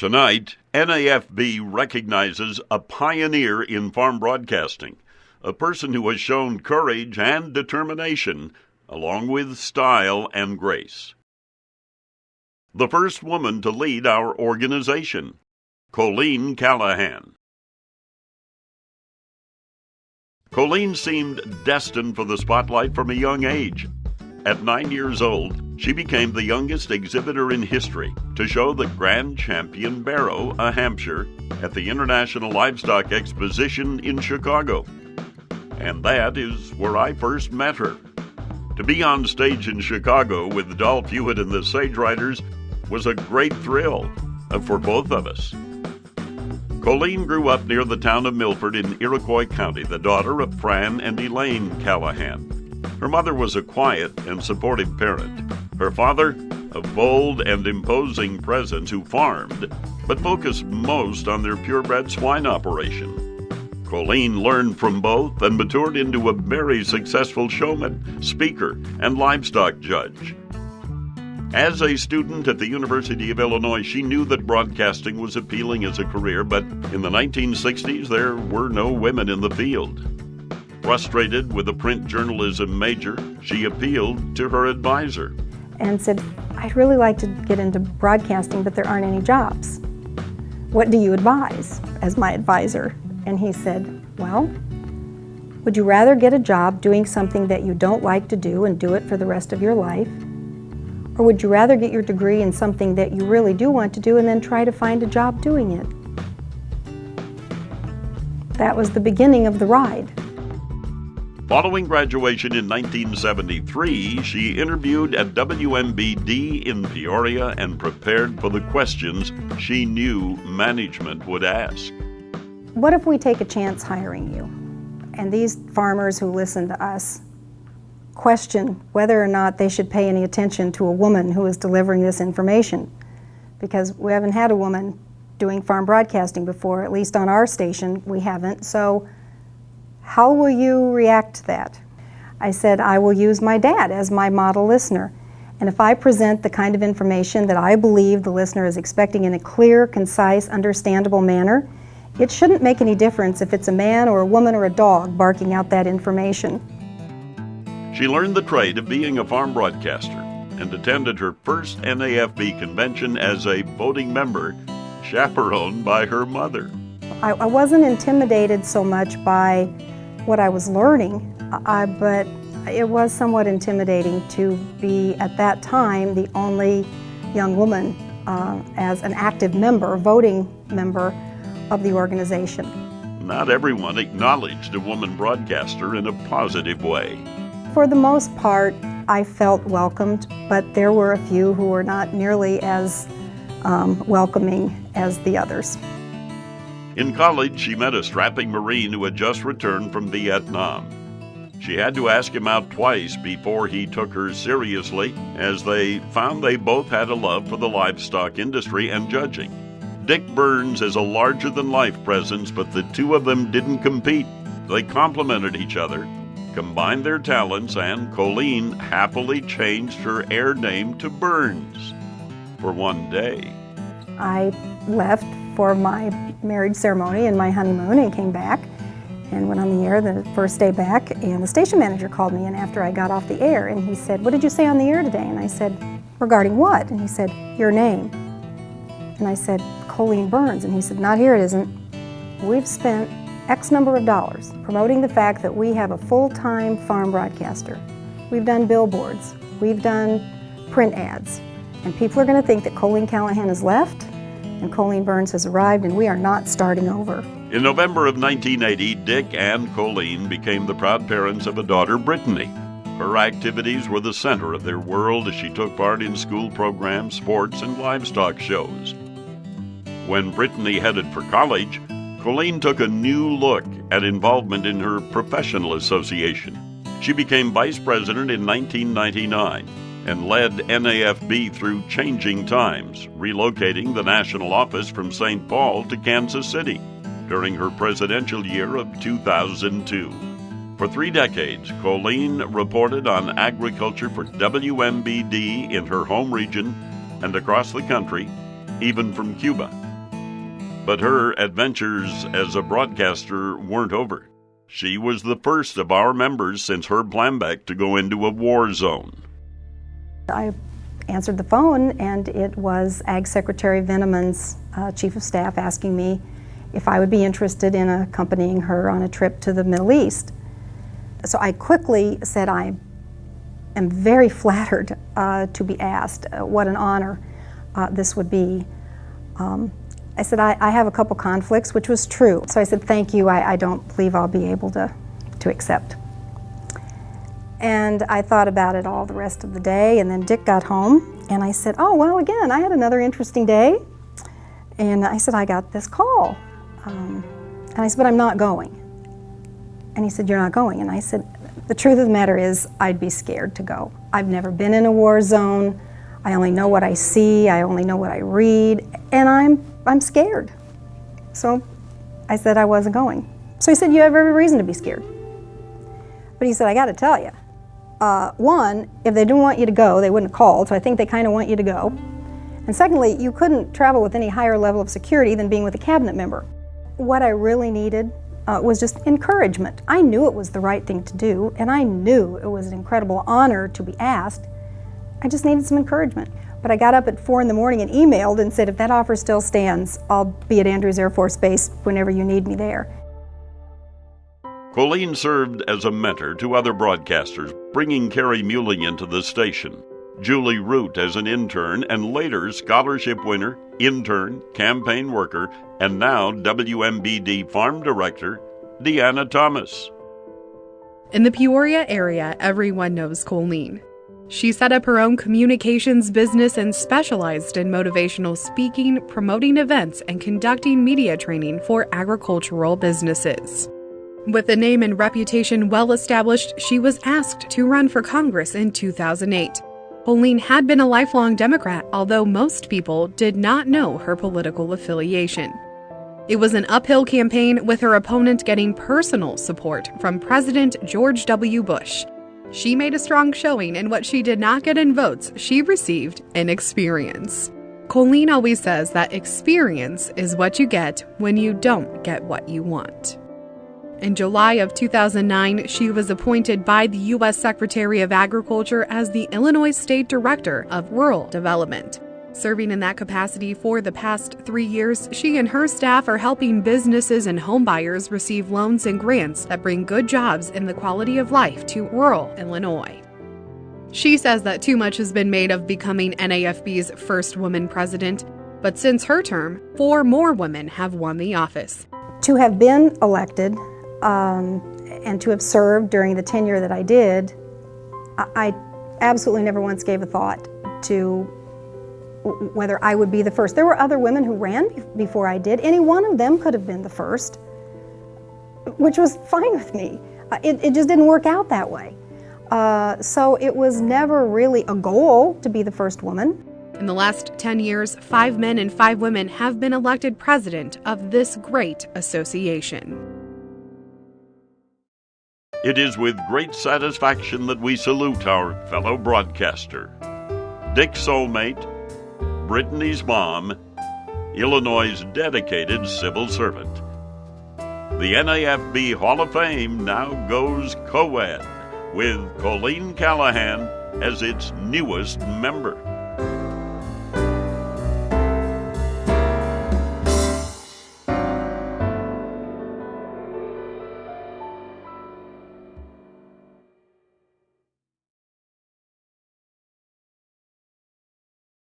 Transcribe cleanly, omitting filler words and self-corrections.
Tonight, NAFB recognizes a pioneer in farm broadcasting, a person who has shown courage and determination, along with style and grace. The first woman to lead our organization, Colleen Callahan. Colleen seemed destined for the spotlight from a young age. At 9 years old, she became the youngest exhibitor in history to show the Grand Champion Barrow, a Hampshire, at the International Livestock Exposition in Chicago. And that is where I first met her. To be on stage in Chicago with Dolph Hewitt and the Sage Riders was a great thrill for both of us. Colleen grew up near the town of Milford in Iroquois County, the daughter of Fran and Elaine Callahan. Her mother was a quiet and supportive parent. Her father, a bold and imposing presence who farmed, but focused most on their purebred swine operation. Colleen learned from both and matured into a very successful showman, speaker, and livestock judge. As a student at the University of Illinois, she knew that broadcasting was appealing as a career, but in the 1960s, there were no women in the field. Frustrated with a print journalism major, she appealed to her advisor and said, "I'd really like to get into broadcasting, but there aren't any jobs. What do you advise?" as my advisor. And he said, "Well, would you rather get a job doing something that you don't like to do and do it for the rest of your life? Or would you rather get your degree in something that you really do want to do and then try to find a job doing it?" That was the beginning of the ride. Following graduation in 1973, she interviewed at WMBD in Peoria and prepared for the questions she knew management would ask. What if we take a chance hiring you? And these farmers who listen to us question whether or not they should pay any attention to a woman who is delivering this information, because we haven't had a woman doing farm broadcasting before, at least on our station we haven't. So how will you react to that? I said, I will use my dad as my model listener, and if I present the kind of information that I believe the listener is expecting in a clear, concise, understandable manner, it shouldn't make any difference if it's a man or a woman or a dog barking out that information. She learned the trade of being a farm broadcaster and attended her first NAFB convention as a voting member, chaperoned by her mother. I wasn't intimidated so much by what I was learning, but it was somewhat intimidating to be, at that time, the only young woman as an active member, voting member of the organization. Not everyone acknowledged a woman broadcaster in a positive way. For the most part, I felt welcomed, but there were a few who were not nearly as welcoming as the others. In college, she met a strapping Marine who had just returned from Vietnam. She had to ask him out twice before he took her seriously, as they found they both had a love for the livestock industry and judging. Dick Burns is a larger-than-life presence, but the two of them didn't compete. They complemented each other, combined their talents, and Colleen happily changed her air name to Burns for one day. I left for my marriage ceremony and my honeymoon and came back and went on the air the first day back, and the station manager called me in after I got off the air, and he said, "What did you say on the air today?" And I said, "Regarding what?" And he said, "Your name." And I said, "Colleen Burns." And he said, "Not here, it isn't. We've spent X number of dollars promoting the fact that we have a full-time farm broadcaster. We've done billboards, we've done print ads, and people are going to think that Colleen Callahan has left and Colleen Burns has arrived, and we are not starting over." In November of 1980, Dick and Colleen became the proud parents of a daughter, Brittany. Her activities were the center of their world as she took part in school programs, sports, and livestock shows. When Brittany headed for college, Colleen took a new look at involvement in her professional association. She became vice president in 1999 and led NAFB through changing times, relocating the national office from St. Paul to Kansas City during her presidential year of 2002. For 3 decades, Colleen reported on agriculture for WMBD in her home region and across the country, even from Cuba. But her adventures as a broadcaster weren't over. She was the first of our members since Herb Plambeck to go into a war zone. I answered the phone, and it was Ag Secretary Veneman's Chief of Staff asking me if I would be interested in accompanying her on a trip to the Middle East. So I quickly said I am very flattered to be asked. What an honor this would be. I said, I have a couple conflicts, which was true. So I said, thank you, I don't believe I'll be able to accept. And I thought about it all the rest of the day, and then Dick got home, and I said, oh, well, again, I had another interesting day. And I said, I got this call. And I said, but I'm not going. And he said, you're not going? And I said, the truth of the matter is, I'd be scared to go. I've never been in a war zone. I only know what I see, I only know what I read, and I'm scared. So I said I wasn't going. So he said, you have every reason to be scared. But he said, I gotta tell you, one, if they didn't want you to go, they wouldn't have called, so I think they kind of want you to go. And secondly, you couldn't travel with any higher level of security than being with a cabinet member. What I really needed was just encouragement. I knew it was the right thing to do, and I knew it was an incredible honor to be asked. I just needed some encouragement. But I got up at 4 in the morning and emailed and said, if that offer still stands, I'll be at Andrews Air Force Base whenever you need me there. Colleen served as a mentor to other broadcasters, bringing Carrie Muling into the station, Julie Root as an intern, and later scholarship winner, intern, campaign worker, and now WMBD Farm Director, Deanna Thomas. In the Peoria area, everyone knows Colleen. She set up her own communications business and specialized in motivational speaking, promoting events, and conducting media training for agricultural businesses. With a name and reputation well established, she was asked to run for Congress in 2008. Colleen had been a lifelong Democrat, although most people did not know her political affiliation. It was an uphill campaign, with her opponent getting personal support from President George W. Bush. She made a strong showing, and what she did not get in votes, she received in experience. Colleen always says that experience is what you get when you don't get what you want. In July of 2009, she was appointed by the U.S. Secretary of Agriculture as the Illinois State Director of Rural Development. Serving in that capacity for the past 3 years, she and her staff are helping businesses and homebuyers receive loans and grants that bring good jobs and the quality of life to rural Illinois. She says that too much has been made of becoming NAFB's first woman president, but since her term, 4 more women have won the office. To have been elected and to have served during the tenure that I did, I absolutely never once gave a thought to whether I would be the first. There were other women who ran before I did. Any one of them could have been the first, which was fine with me. It just didn't work out that way. So it was never really a goal to be the first woman. In the last 10 years, 5 men and 5 women have been elected president of this great association. It is with great satisfaction that we salute our fellow broadcaster, Dick's soulmate, Brittany's mom, Illinois' dedicated civil servant. The NAFB Hall of Fame now goes co-ed, with Colleen Callahan as its newest member.